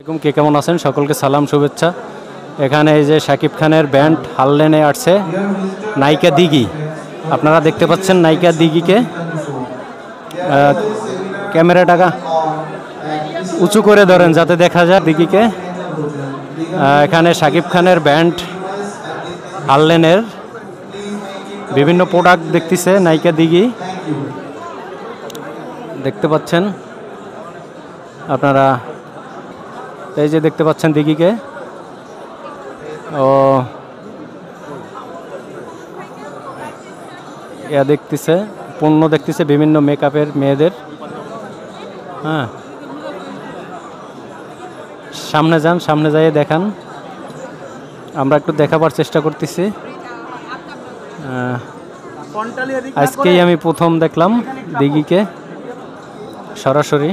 কে কেমন আছেন? সকলকে সালাম শুভেচ্ছা। এখানে এই যে শাকিব খানের ব্যান্ড হারলেনে আসছে নায়িকা দিঘি। আপনারা দেখতে পাচ্ছেন নায়িকা দিঘিকে। ক্যামেরাটা উঁচু করে ধরেন যাতে দেখা যায় দিঘিকে। এখানে শাকিব খানের ব্যান্ড হারলেনের বিভিন্ন প্রোডাক্ট দেখতেছে নায়িকা দিঘি, দেখতে পাচ্ছেন আপনারা। এই যে দেখতে পাচ্ছেন দিঘিকে, ও ইয়া দেখতেছে, পণ্য দেখতেছে বিভিন্ন মেকআপের মেয়েদের। হ্যাঁ, সামনে যান, সামনে যাইয়ে দেখান, আমরা একটু দেখাবার চেষ্টা করতেছি। আজকেই আমি প্রথম দেখলাম দিঘিকে সরাসরি।